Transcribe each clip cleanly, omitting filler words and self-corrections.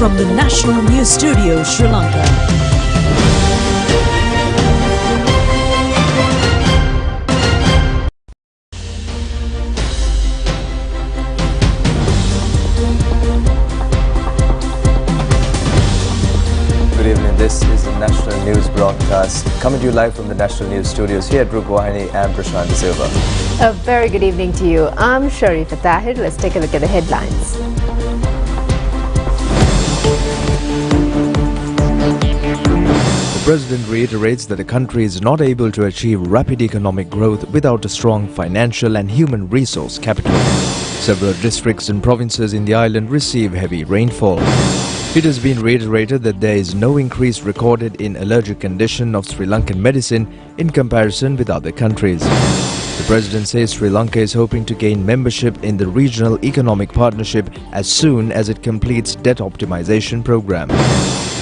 from the National News Studio, Sri Lanka. Good evening. This is the National News broadcast coming to you live from the National News Studios here at Rupavahini and Prashant De Silva. A very good evening to you. I'm Sharifa Tahir. Let's take a look at the headlines. The President reiterates that the country is not able to achieve rapid economic growth without a strong financial and human resource capital. Several districts and provinces in the island receive heavy rainfall. It has been reiterated that there is no increase recorded in allergic condition of Sri Lankan medicine in comparison with other countries. The President says Sri Lanka is hoping to gain membership in the Regional Economic Partnership as soon as it completes debt optimization program.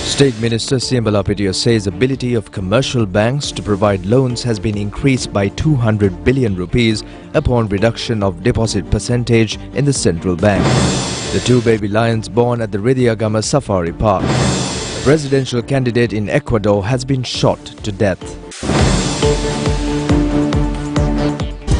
State Minister Siambala Petiya says ability of commercial banks to provide loans has been increased by 200 billion rupees upon reduction of deposit percentage in the central bank. The two baby lions born at the Ridiyagama Safari Park. A presidential candidate in Ecuador has been shot to death.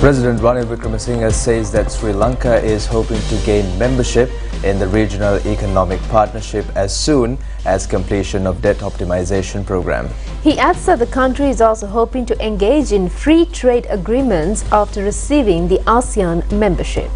President Ranil Wickremesinghe says that Sri Lanka is hoping to gain membership in the Regional Economic Partnership as soon as completion of debt optimization program. He adds that the country is also hoping to engage in free trade agreements after receiving the ASEAN membership.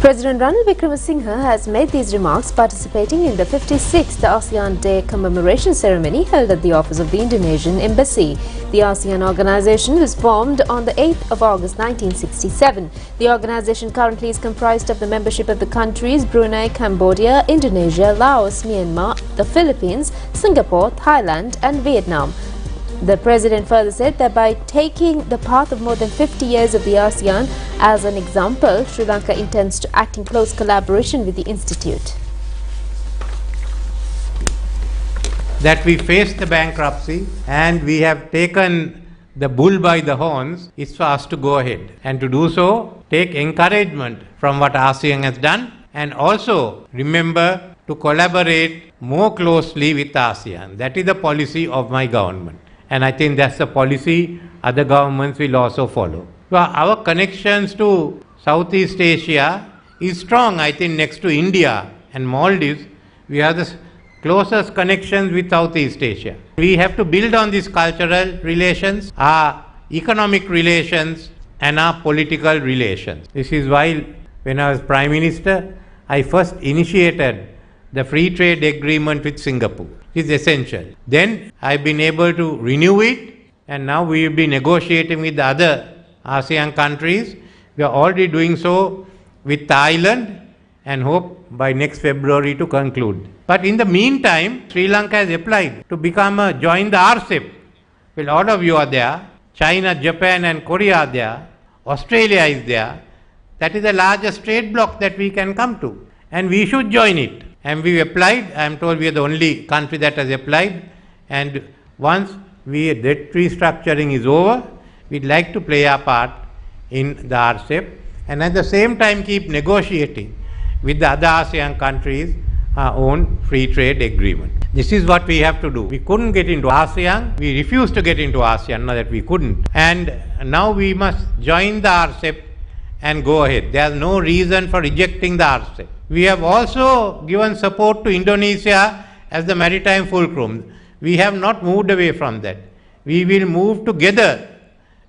President Ranil Wickremesinghe has made these remarks participating in the 56th ASEAN Day commemoration ceremony held at the office of the Indonesian Embassy. The ASEAN organization was formed on the 8th of August 1967. The organization currently is comprised of the membership of the countries Brunei, Cambodia, Indonesia, Laos, Myanmar, the Philippines, Singapore, Thailand and Vietnam. The President further said that by taking the path of more than 50 years of the ASEAN as an example, Sri Lanka intends to act in close collaboration with the Institute. That we faced the bankruptcy and we have taken the bull by the horns, it's for us to go ahead. And to do so, take encouragement from what ASEAN has done and also remember to collaborate more closely with ASEAN. That is the policy of my government. And I think that's the policy other governments will also follow. So our connections to Southeast Asia is strong. I think next to India and Maldives, we have the closest connections with Southeast Asia. We have to build on these cultural relations, our economic relations and our political relations. This is why when I was Prime Minister, I first initiated the free trade agreement with Singapore. Is essential. Then I've been able to renew it and now we will be negotiating with the other ASEAN countries. We are already doing so with Thailand and hope by next February to conclude. But in the meantime, Sri Lanka has applied to join the RCEP. Well, all of you are there. China, Japan and Korea are there. Australia is there. That is the largest trade bloc that we can come to. And we should join it. And we applied. I am told we are the only country that has applied. And once debt restructuring is over, we'd like to play our part in the RCEP and at the same time keep negotiating with the other ASEAN countries our own free trade agreement. This is what we have to do. We couldn't get into ASEAN. We refused to get into ASEAN, not that we couldn't. And now we must join the RCEP and go ahead. There's no reason for rejecting the RCEP. We have also given support to Indonesia as the maritime fulcrum. We have not moved away from that. We will move together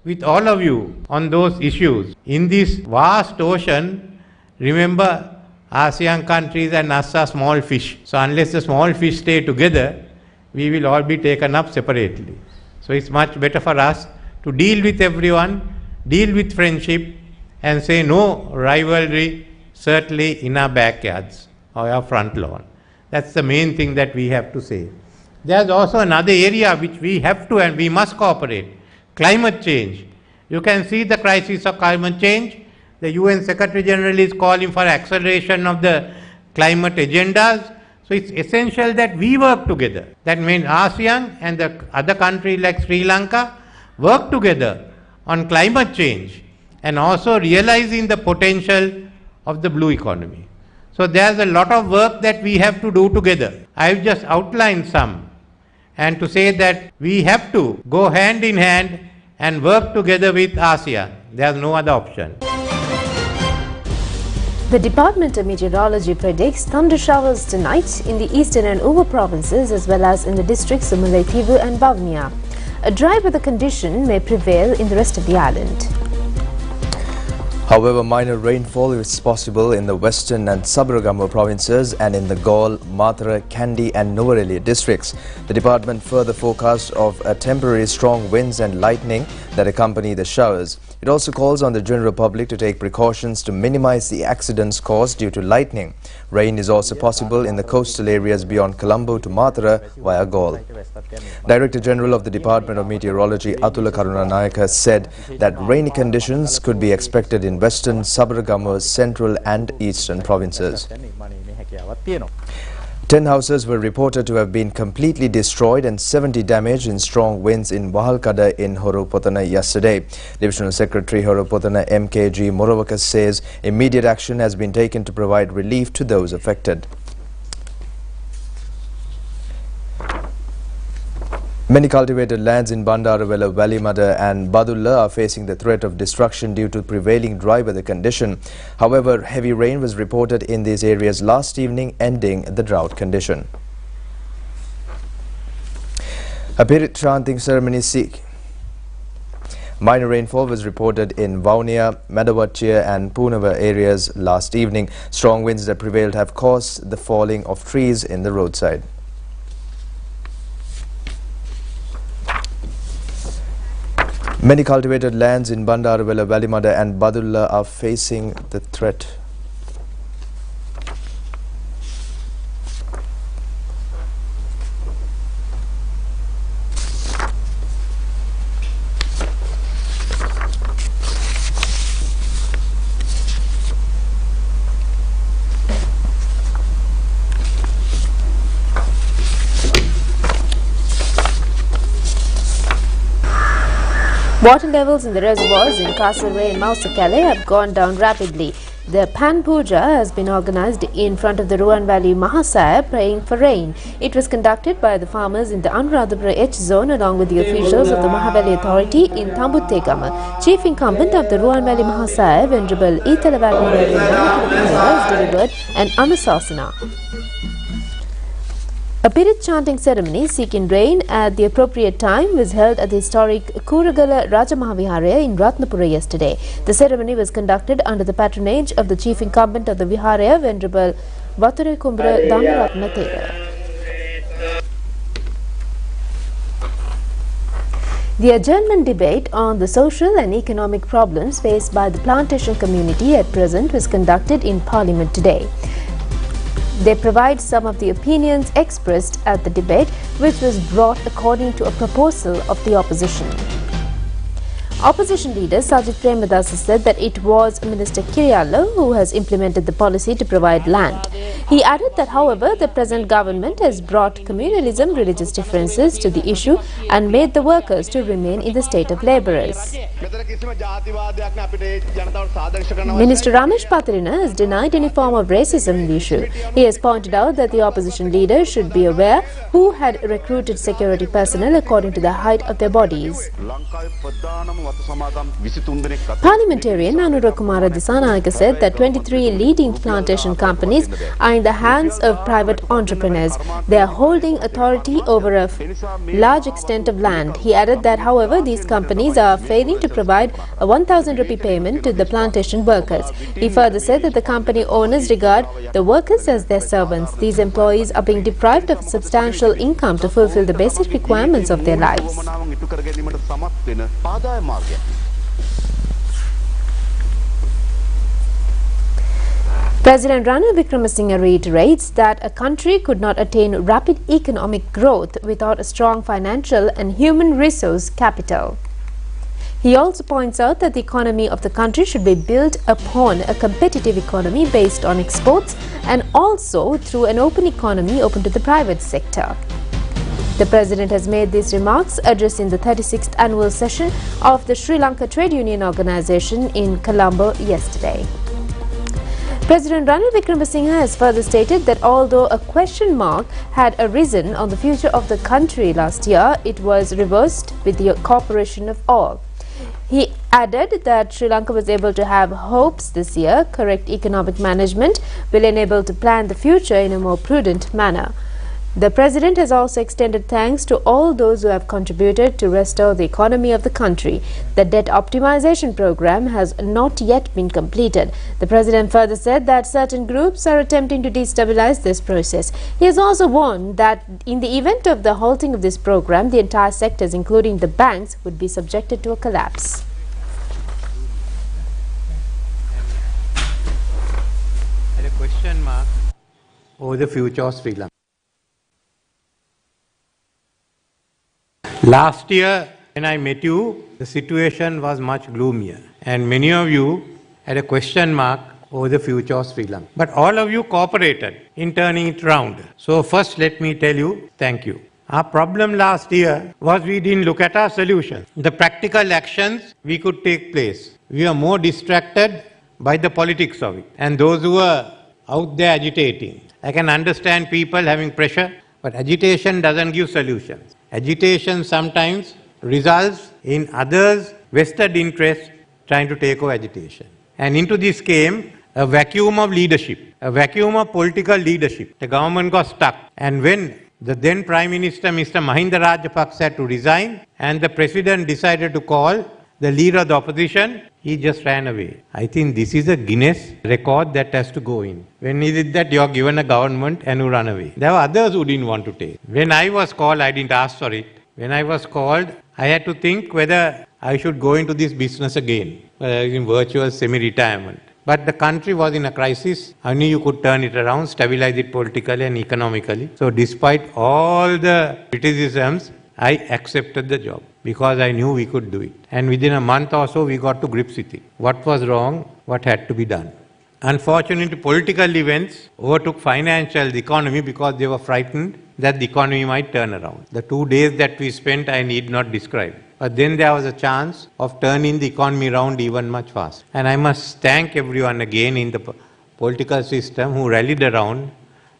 with all of you on those issues. In this vast ocean, remember ASEAN countries and us are small fish. So unless the small fish stay together, we will all be taken up separately. So it's much better for us to deal with everyone, deal with friendship and say no rivalry, certainly in our backyards or our front lawn. That's the main thing that we have to say. There's also another area which we have to and we must cooperate. Climate change. You can see the crisis of climate change. The UN Secretary General is calling for acceleration of the climate agendas. So it's essential that we work together. That means ASEAN and the other countries like Sri Lanka work together on climate change and also realizing the potential of the blue economy. So there's a lot of work that we have to do together. I've just outlined some, and to say that we have to go hand in hand and work together with ASEAN. There's no other option. The Department of Meteorology predicts thunder showers tonight in the eastern and Ubud provinces as well as in the districts of Mullaitivu and Vavuniya. A dry weather condition may prevail in the rest of the island. However, minor rainfall is possible in the western and Sabaragamu provinces and in the Galle, Mathura, Kandy and Nuwara districts. The department further forecast of a temporary strong winds and lightning that accompany the showers. It also calls on the general public to take precautions to minimize the accidents caused due to lightning. Rain is also possible in the coastal areas beyond Colombo to Mathura via Galle. Director General of the Department of Meteorology Atula Karunanayaka said that rainy conditions could be expected in western, Sabaragamu, central and eastern provinces. 10 houses were reported to have been completely destroyed and 70 damaged in strong winds in Wahalkada in Horupotana yesterday. Divisional Secretary Horupotana MKG Moravaka says immediate action has been taken to provide relief to those affected. Many cultivated lands in Bandarawela, Valimada and Badulla are facing the threat of destruction due to prevailing dry weather condition. However, heavy rain was reported in these areas last evening, ending the drought condition. A Pirit chanting ceremony minor rainfall was reported in Vavuniya, Madawachia and Poonava areas last evening. Strong winds that prevailed have caused the falling of trees in the roadside. Many cultivated lands in Bandarawela, Valimada and Badulla are facing the threat. Water levels in the reservoirs in Kasarwe and Mausakale have gone down rapidly. The Pan Puja has been organized in front of the Ruan Valley Mahasaya praying for rain. It was conducted by the farmers in the Anuradhapura H zone along with the officials of the Mahavalley Authority in Tambuttegama. Chief incumbent of the Ruan Valley Mahasaya, Venerable Italavagni has delivered an Anusasana. A Pirit chanting ceremony seeking rain at the appropriate time was held at the historic Kuragala Rajamahaviharaya in Ratnapura yesterday. The ceremony was conducted under the patronage of the chief incumbent of the Viharaya, Venerable Vature Kumbra Dhammaratna Thera. The adjournment debate on the social and economic problems faced by the plantation community at present was conducted in Parliament today. They provide some of the opinions expressed at the debate, which was brought according to a proposal of the opposition. Opposition leader Sajid Premadasa said that it was Minister Kiriyala who has implemented the policy to provide land. He added that, however, the present government has brought communalism, religious differences to the issue and made the workers to remain in the state of labourers. Minister Ramesh Patrina has denied any form of racism in the issue. He has pointed out that the opposition leader should be aware who had recruited security personnel according to the height of their bodies. Parliamentarian Anurakumara Disanayaka said that 23 leading plantation companies are in the hands of private entrepreneurs. They are holding authority over a large extent of land. He added that, however, these companies are failing to provide a 1,000 rupee payment to the plantation workers. He further said that the company owners regard the workers as their servants. These employees are being deprived of substantial income to fulfill the basic requirements of their lives. President Ranil Wickremesinghe reiterates that a country could not attain rapid economic growth without a strong financial and human resource capital. He also points out that the economy of the country should be built upon a competitive economy based on exports and also through an open economy open to the private sector. The President has made these remarks addressing the 36th annual session of the Sri Lanka Trade Union Organisation in Colombo yesterday. President Ranil Wickremesinghe has further stated that although a question mark had arisen on the future of the country last year, it was reversed with the cooperation of all. He added that Sri Lanka was able to have hopes this year. Correct economic management will enable to plan the future in a more prudent manner. The President has also extended thanks to all those who have contributed to restore the economy of the country. The debt optimization program has not yet been completed. The President further said that certain groups are attempting to destabilize this process. He has also warned that in the event of the halting of this program, the entire sectors, including the banks, would be subjected to a collapse. And a question mark over the future of Sri Lanka. Last year, when I met you, the situation was much gloomier, and many of you had a question mark over the future of Sri Lanka. But all of you cooperated in turning it around. So first, let me tell you, thank you. Our problem last year was we didn't look at our solutions, the practical actions we could take place. We are more distracted by the politics of it, and those who are out there agitating. I can understand people having pressure, but agitation doesn't give solutions. Agitation sometimes results in others' vested interests trying to take over agitation. And into this came a vacuum of leadership, a vacuum of political leadership. The government got stuck. And when the then Prime Minister, Mr. Mahinda Rajapaksa, had to resign, and the President decided to call the leader of the opposition, he just ran away. I think this is a Guinness record that has to go in. When he did that, you are given a government and you run away. There were others who didn't want to take. When I was called, I didn't ask for it. When I was called, I had to think whether I should go into this business again, in virtual semi-retirement. But the country was in a crisis. I knew you could turn it around, stabilize it politically and economically. So despite all the criticisms, I accepted the job because I knew we could do it. And within a month or so, we got to grips with it. What was wrong, what had to be done. Unfortunately, political events overtook the economy because they were frightened that the economy might turn around. The 2 days that we spent, I need not describe. But then there was a chance of turning the economy around even much faster. And I must thank everyone again in the political system who rallied around,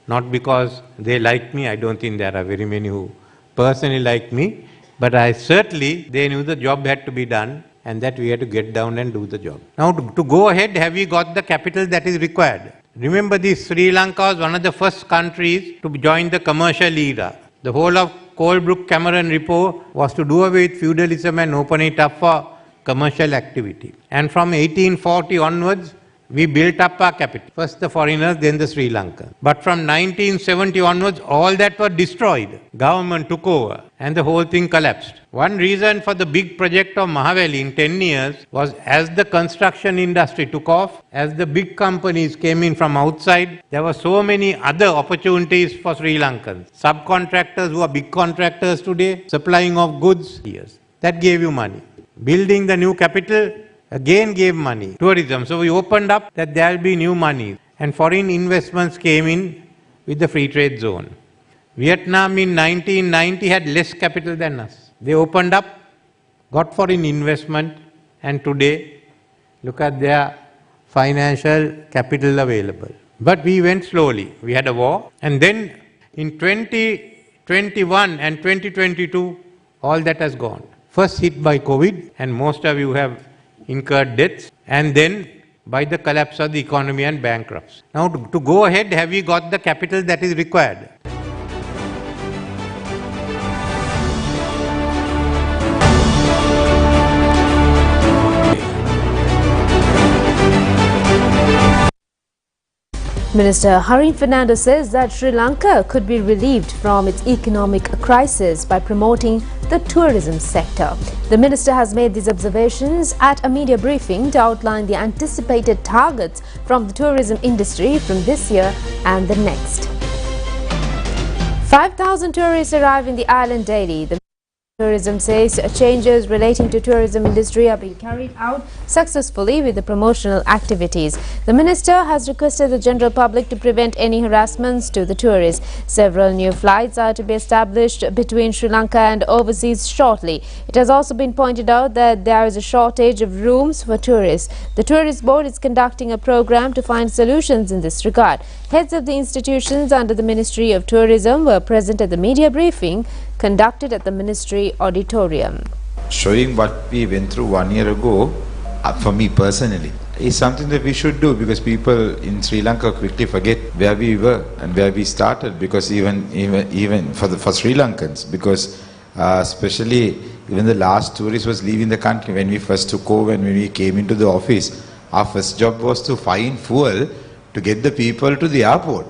not because they liked me. I don't think there are very many who personally like me, but they knew the job had to be done and that we had to get down and do the job. Now to go ahead, have we got the capital that is required? Remember this, Sri Lanka was one of the first countries to join the commercial era. The whole of Colebrook-Cameron report was to do away with feudalism and open it up for commercial activity. And from 1840 onwards, we built up our capital. First the foreigners, then the Sri Lanka. But from 1970 onwards, all that was destroyed. Government took over and the whole thing collapsed. One reason for the big project of Mahaveli in 10 years was as the construction industry took off, as the big companies came in from outside, there were so many other opportunities for Sri Lankans. Subcontractors who are big contractors today, supplying of goods, yes, that gave you money. Building the new capital, again gave money. Tourism. So we opened up that there will be new money. And foreign investments came in with the free trade zone. Vietnam in 1990 had less capital than us. They opened up, got foreign investment, and today, look at their financial capital available. But we went slowly. We had a war. And then in 2021 and 2022, all that has gone. First hit by COVID, and most of you have incurred debts, and then by the collapse of the economy and bankruptcy. Now to go ahead, have we got the capital that is required? Minister Harin Fernando says that Sri Lanka could be relieved from its economic crisis by promoting the tourism sector. The minister has made these observations at a media briefing to outline the anticipated targets from the tourism industry from this year and the next. 5,000 tourists arrive in the island daily. Tourism says changes relating to tourism industry are being carried out successfully with the promotional activities. The minister has requested the general public to prevent any harassments to the tourists. Several new flights are to be established between Sri Lanka and overseas shortly. It has also been pointed out that there is a shortage of rooms for tourists. The Tourist Board is conducting a program to find solutions in this regard. Heads of the institutions under the Ministry of Tourism were present at the media briefing conducted at the Ministry Auditorium. Showing what we went through 1 year ago, for me personally, is something that we should do, because people in Sri Lanka quickly forget where we were and where we started, because even for Sri Lankans, because especially even the last tourist was leaving the country. When we first took over and when we came into the office, our first job was to find fuel to get the people to the airport,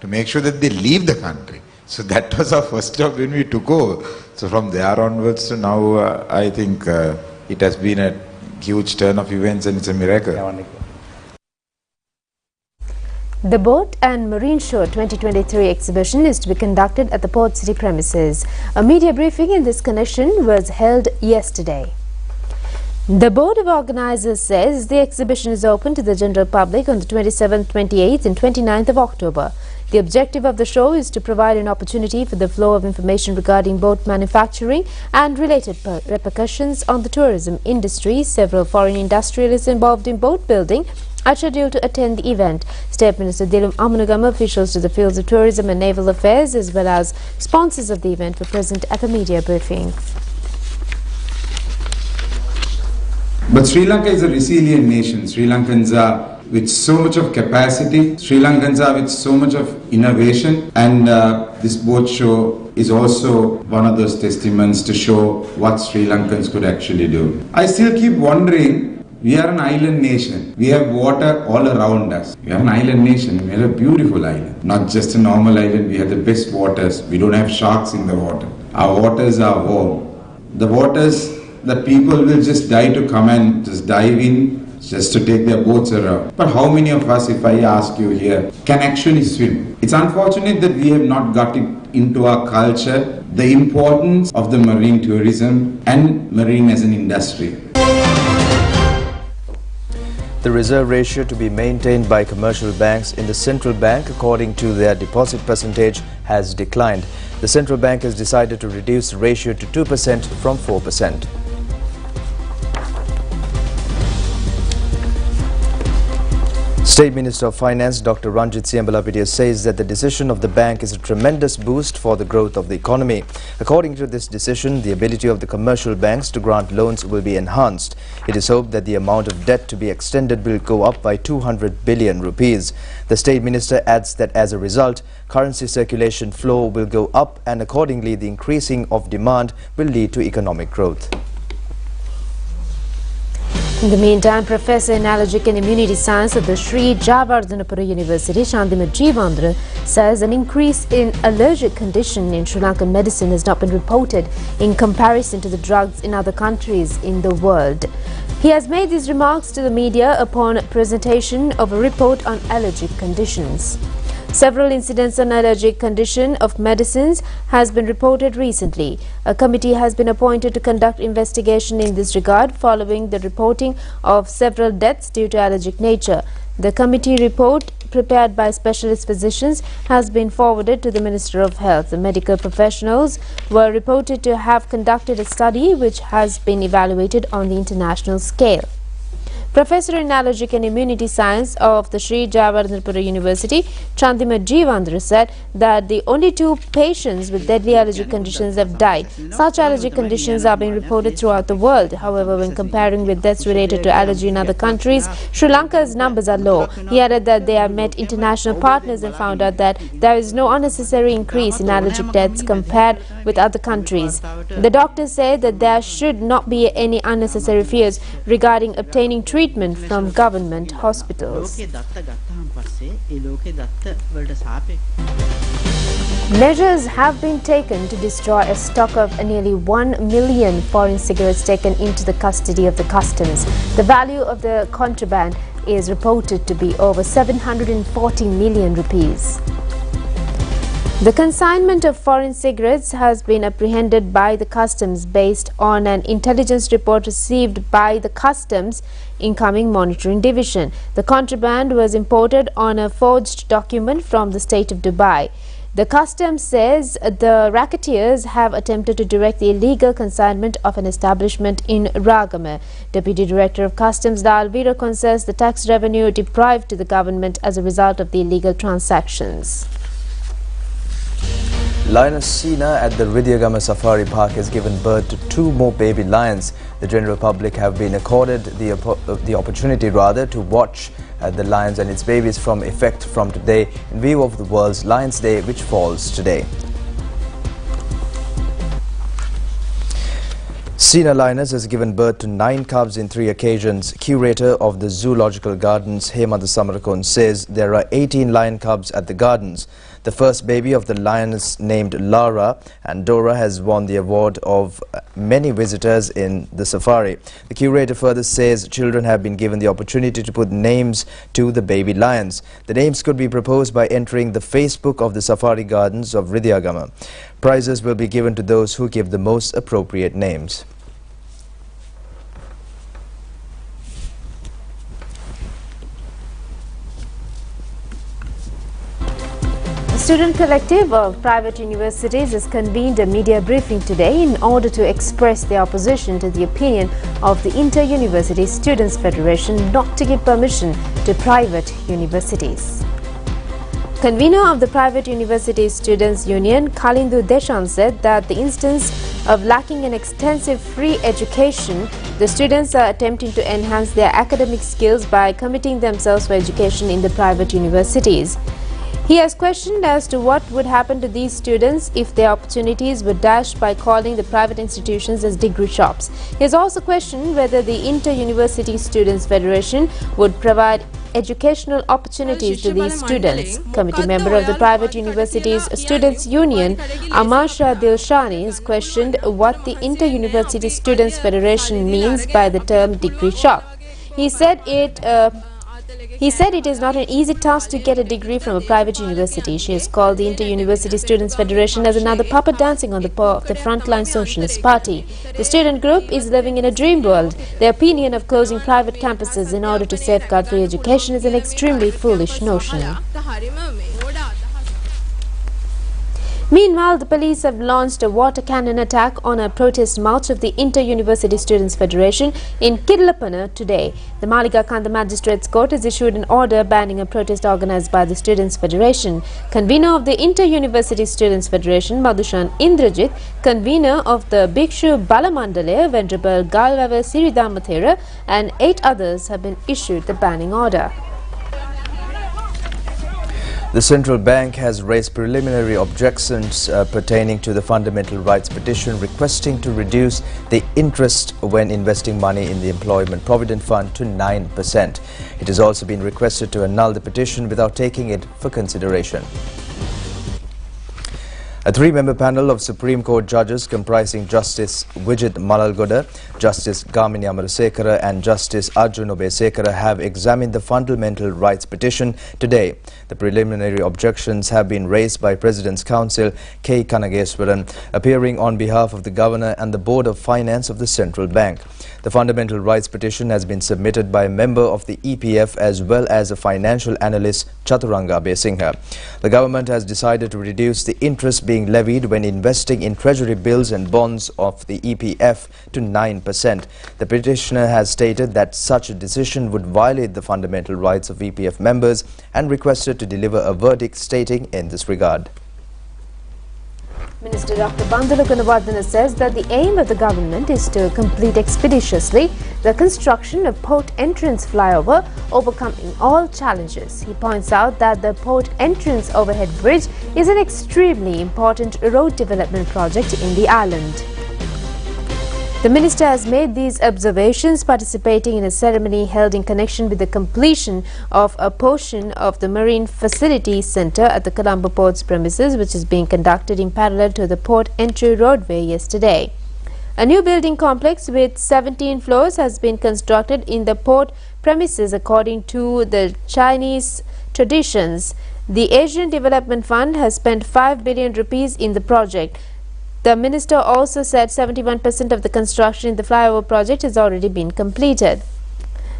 to make sure that they leave the country. So that was our first job when we took over. So from there onwards to now, I think it has been a huge turn of events, and it's a miracle. The Boat and Marine Show 2023 exhibition is to be conducted at the Port City premises. A media briefing in this connection was held yesterday. The Board of Organizers says the exhibition is open to the general public on the 27th, 28th and 29th of October. The objective of the show is to provide an opportunity for the flow of information regarding boat manufacturing and related repercussions on the tourism industry. Several foreign industrialists involved in boat building are scheduled to attend the event. State Minister Dilum Amunagama, officials to the fields of tourism and naval affairs as well as sponsors of the event were present at the media briefing. But Sri Lanka is a resilient nation. Sri Lankans are with so much of capacity. Sri Lankans are with so much of innovation, and this boat show is also one of those testaments to show what Sri Lankans could actually do. I still keep wondering, we are an island nation. We have water all around us. We are an island nation. We are a beautiful island. Not just a normal island, we have the best waters. We don't have sharks in the water. Our waters are warm. The waters that people will just die to come and just dive in, just to take their boats around. But how many of us, if I ask you here, can actually swim? It's unfortunate that we have not got it into our culture, the importance of the marine tourism and marine as an industry. The reserve ratio to be maintained by commercial banks in the central bank according to their deposit percentage has declined. The central bank has decided to reduce the ratio to 2% from 4%. State Minister of Finance Dr. Ranjit Siambalapitiya says that the decision of the bank is a tremendous boost for the growth of the economy. According to this decision, the ability of the commercial banks to grant loans will be enhanced. It is hoped that the amount of debt to be extended will go up by 200 billion rupees. The State Minister adds that as a result, currency circulation flow will go up and accordingly the increasing of demand will lead to economic growth. In the meantime, Professor in Allergic and Immunity Science at the Sri Jayawardhanapura University, Chandima Jeevandra, says an increase in allergic condition in Sri Lankan medicine has not been reported in comparison to the drugs in other countries in the world. He has made these remarks to the media upon presentation of a report on allergic conditions. Several incidents on allergic condition of medicines has been reported recently. A committee has been appointed to conduct investigation in this regard following the reporting of several deaths due to allergic nature. The committee report prepared by specialist physicians has been forwarded to the Minister of Health. The medical professionals were reported to have conducted a study which has been evaluated on the international scale. Professor in Allergic and Immunity Science of the Sri Jayawardhanapura University, Chandima Jeevandra, said that the only 2 patients with deadly allergic conditions have died. Such allergic conditions are being reported throughout the world. However, when comparing with deaths related to allergy in other countries, Sri Lanka's numbers are low. He added that they have met international partners and found out that there is no unnecessary increase in allergic deaths compared with other countries. The doctors say that there should not be any unnecessary fears regarding obtaining treatment from government hospitals. Measures have been taken to destroy a stock of nearly 1 million foreign cigarettes taken into the custody of the customs. The value of the contraband is reported to be over 740 million rupees. The consignment of foreign cigarettes has been apprehended by the customs based on an intelligence report received by the Customs Incoming Monitoring Division. The contraband was imported on a forged document from the state of Dubai. The customs says the racketeers have attempted to direct the illegal consignment of an establishment in Ragame. Deputy Director of Customs Dalvira says the tax revenue deprived to the government as a result of the illegal transactions. Lioness Sina at the Ridhyagama Safari Park has given birth to 2 more baby lions. The general public have been accorded the opportunity to watch the lions and its babies from effect from today in view of the World's Lions Day, which falls today. Sina Lioness has given birth to 9 cubs in 3 occasions. Curator of the Zoological Gardens, Hemant Samarakon, says there are 18 lion cubs at the gardens. The first baby of the lioness, named Lara and Dora, has won the award of many visitors in the safari. The curator further says children have been given the opportunity to put names to the baby lions. The names could be proposed by entering the Facebook of the Safari Gardens of Ridhyagama. Prizes will be given to those who give the most appropriate names. The Student Collective of Private Universities has convened a media briefing today in order to express their opposition to the opinion of the Inter-University Students' Federation not to give permission to private universities. Convener of the Private University Students' Union, Kalindu Deshan, said that the instance of lacking an extensive free education, the students are attempting to enhance their academic skills by committing themselves for education in the private universities. He has questioned as to what would happen to these students if their opportunities were dashed by calling the private institutions as degree shops. He has also questioned whether the Inter-University Students' Federation would provide educational opportunities to these students. Committee member of the Private Universities Students' Union, Amasha Dilshani, has questioned what the Inter-University Students' Federation means by the term degree shop. He said it is not an easy task to get a degree from a private university. She has called the Inter-University Students' Federation as another puppet dancing on the paw of the frontline Socialist Party. The student group is living in a dream world. Their opinion of closing private campuses in order to safeguard free education is an extremely foolish notion. Meanwhile, the police have launched a water cannon attack on a protest march of the Inter-University Students' Federation in Kidlapana today. The Maligakanda Magistrates Court has issued an order banning a protest organized by the Students' Federation. Convener of the Inter-University Students' Federation, Madhushan Indrajit, convener of the Bhikshu Balamandale, Venerable Galvava Siridamathera, and 8 others have been issued the banning order. The central bank has raised preliminary objections pertaining to the fundamental rights petition requesting to reduce the interest when investing money in the Employment Provident Fund to 9%. It has also been requested to annul the petition without taking it for consideration. A 3-member panel of Supreme Court judges comprising Justice Vijit Malalgoda, Justice Gamini Amarasekara and Justice Arjun Obesekara have examined the fundamental rights petition today. The preliminary objections have been raised by President's Counsel K. Kanageswaran, appearing on behalf of the Governor and the Board of Finance of the Central Bank. The fundamental rights petition has been submitted by a member of the EPF as well as a financial analyst, Chaturanga Besingha. The government has decided to reduce the interest being levied when investing in treasury bills and bonds of the EPF to 9%. The petitioner has stated that such a decision would violate the fundamental rights of EPF members and requested to deliver a verdict stating in this regard. Minister Dr. Bandula Gunawardena says that the aim of the government is to complete expeditiously the construction of Port Entrance flyover, overcoming all challenges. He points out that the Port Entrance overhead bridge is an extremely important road development project in the island. The minister has made these observations participating in a ceremony held in connection with the completion of a portion of the Marine Facility Centre at the Colombo Port's premises, which is being conducted in parallel to the port entry roadway yesterday. A new building complex with 17 floors has been constructed in the port premises according to the Chinese traditions. The Asian Development Fund has spent 5 billion rupees in the project. The minister also said 71% of the construction in the flyover project has already been completed.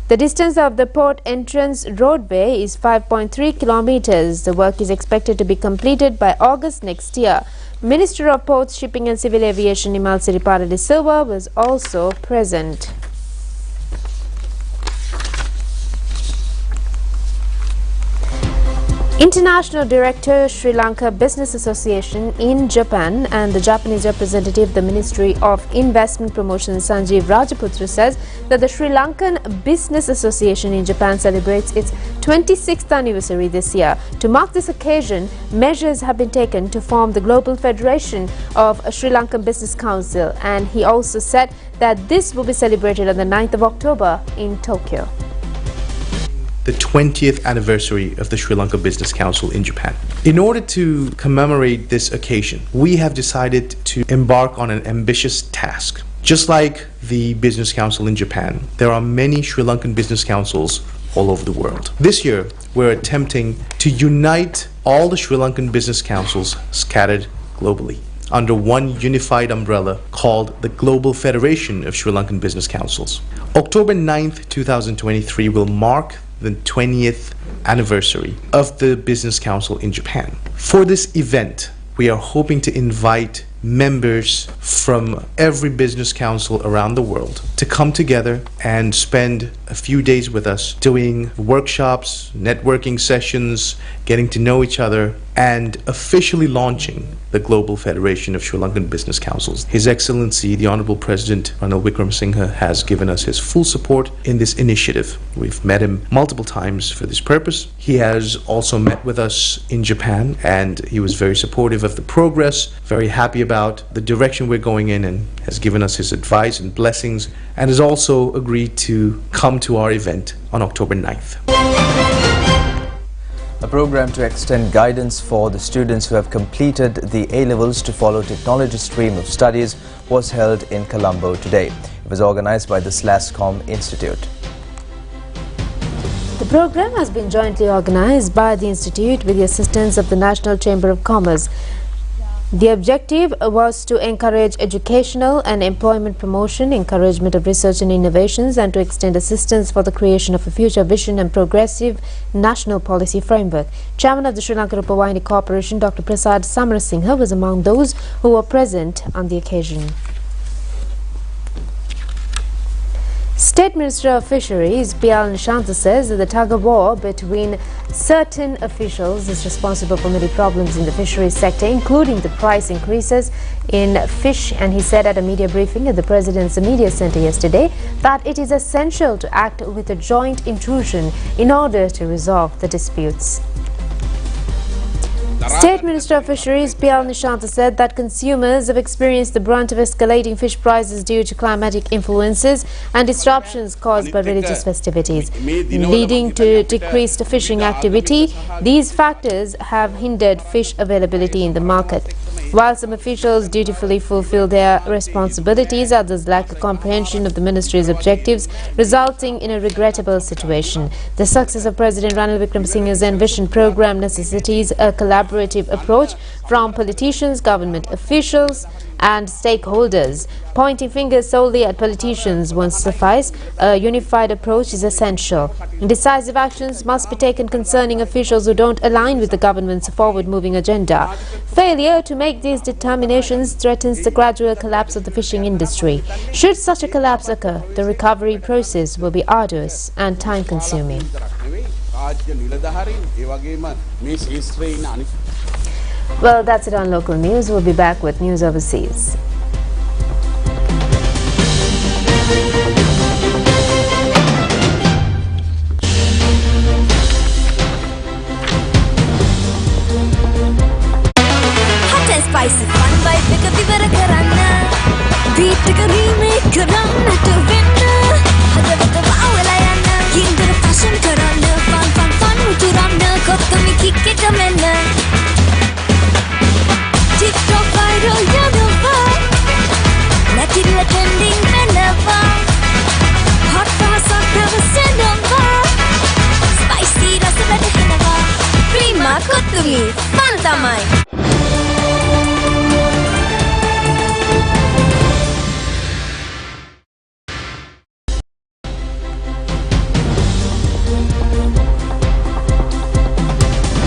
The distance of the port entrance roadway is 5.3 kilometers. The work is expected to be completed by August next year. Minister of Ports, Shipping and Civil Aviation Nimal Siripala de Silva was also present. International Director, Sri Lanka Business Association in Japan and the Japanese representative, the Ministry of Investment Promotion, Sanjeev Rajaputra, says that the Sri Lankan Business Association in Japan celebrates its 26th anniversary this year. To mark this occasion, measures have been taken to form the Global Federation of Sri Lankan Business Council, and he also said that this will be celebrated on the 9th of October in Tokyo. The 20th anniversary of the Sri Lanka Business Council in Japan. In order to commemorate this occasion, we have decided to embark on an ambitious task. Just like the Business Council in Japan, there are many Sri Lankan business councils all over the world. This year, we're attempting to unite all the Sri Lankan business councils scattered globally under one unified umbrella called the Global Federation of Sri Lankan Business Councils. October 9th, 2023 will mark the 20th anniversary of the Business Council in Japan. For this event, we are hoping to invite members from every business council around the world to come together and spend a few days with us doing workshops, networking sessions, getting to know each other, and officially launching the Global Federation of Sri Lankan Business Councils. His Excellency, the Honorable President Ranil Wickremesinghe, has given us his full support in this initiative. We've met him multiple times for this purpose. He has also met with us in Japan, and he was very supportive of the progress, very happy about the direction we're going in, and has given us his advice and blessings, and has also agreed to come to our event on October 9th. A program to extend guidance for the students who have completed the A-levels to follow technology stream of studies was held in Colombo today. It was organized by the SLASCOM Institute. The program has been jointly organized by the Institute with the assistance of the National Chamber of Commerce. The objective was to encourage educational and employment promotion, encouragement of research and innovations, and to extend assistance for the creation of a future vision and progressive national policy framework. Chairman of the Sri Lanka Rupavahini Corporation, Dr. Prasad Samarasinghe, was among those who were present on the occasion. State Minister of Fisheries P.L. Nishanta says that the tug-of-war between certain officials is responsible for many problems in the fisheries sector, including the price increases in fish. And he said at a media briefing at the President's Media Centre yesterday that it is essential to act with a joint intrusion in order to resolve the disputes. State Minister of Fisheries P.L. Nishanta said that consumers have experienced the brunt of escalating fish prices due to climatic influences and disruptions caused by religious festivities, leading to decreased fishing activity. These factors have hindered fish availability in the market. While some officials dutifully fulfill their responsibilities, others lack a comprehension of the ministry's objectives, resulting in a regrettable situation. The success of President Ranil Wickremesinghe's envisioned program necessitates a collaborative approach from politicians, government officials and stakeholders. Pointing fingers solely at politicians won't suffice. A unified approach is essential. Decisive actions must be taken concerning officials who don't align with the government's forward-moving agenda. Failure to make these determinations threatens the gradual collapse of the fishing industry. Should such a collapse occur, the recovery process will be arduous and time-consuming. Well, that's it on local news. We'll be back with news overseas. Hot and spicy fun vibe එක විවර කරන්න beat එක remake කරන්න to win හදවත වවලා යන්න කිඳුර fashion කරන්න fun උතුරන්න කොත්තමි kick එක මෙන්න TikTok viral යනවා නැතිල trending වෙනවා hot පහසක් පැවසෙනවා spicy රස වැටහෙනවා prima tumi, pantamai.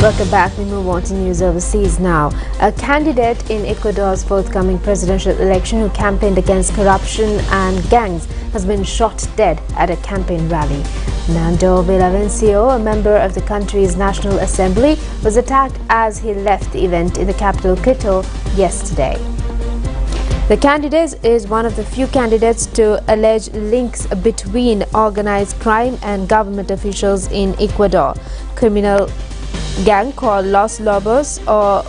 Welcome back. We move on to news overseas now. A candidate in Ecuador's forthcoming presidential election who campaigned against corruption and gangs has been shot dead at a campaign rally. Nando Villavicencio, a member of the country's National Assembly, was attacked as he left the event in the capital Quito yesterday. The candidate is one of the few candidates to allege links between organized crime and government officials in Ecuador. Criminal gang called Los Lobos or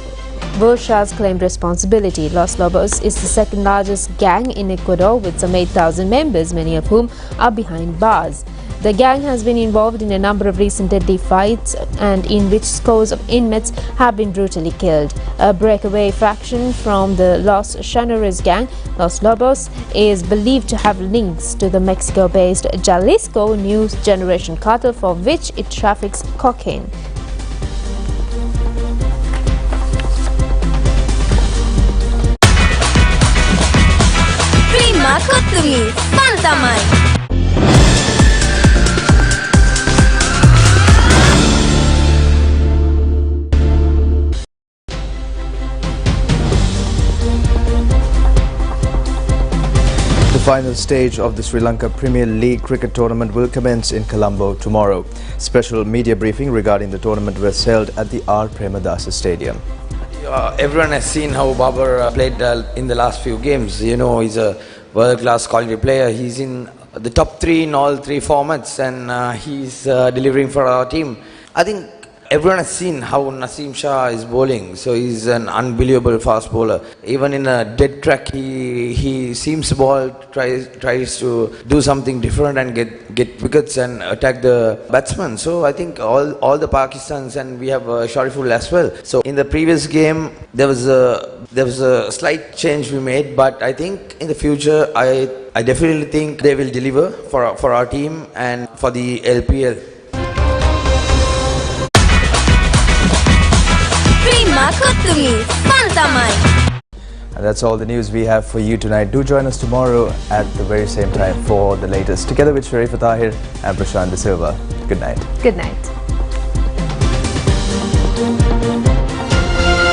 Bolshas claimed responsibility. Los Lobos is the second largest gang in Ecuador with some 8,000 members, many of whom are behind bars. The gang has been involved in a number of recent deadly fights and in which scores of inmates have been brutally killed. A breakaway faction from the Los Llaneros gang, Los Lobos, is believed to have links to the Mexico-based Jalisco New Generation cartel, for which it traffics cocaine. Prima kutumi, pantamai. The final stage of the Sri Lanka Premier League cricket tournament will commence in Colombo tomorrow. Special media briefing regarding the tournament was held at the R. Premadasa Stadium. Everyone has seen how Babar played in the last few games. You know, he's a world-class quality player. He's in the top 3 in all 3 formats, and he's delivering for our team. I think everyone has seen how Naseem Shah is bowling, so he's an unbelievable fast bowler. Even in a dead track, he seems the ball, tries to do something different and get wickets and attack the batsman. So I think all the Pakistans, and we have Shariful as well. So in the previous game, there was a slight change we made, but I think in the future, I definitely think they will deliver for our team and for the LPL. And that's all the news we have for you tonight. Do join us tomorrow at the very same time for the latest. Together with Sharifah Tahir and Prashant De Silva. Good night. Good night.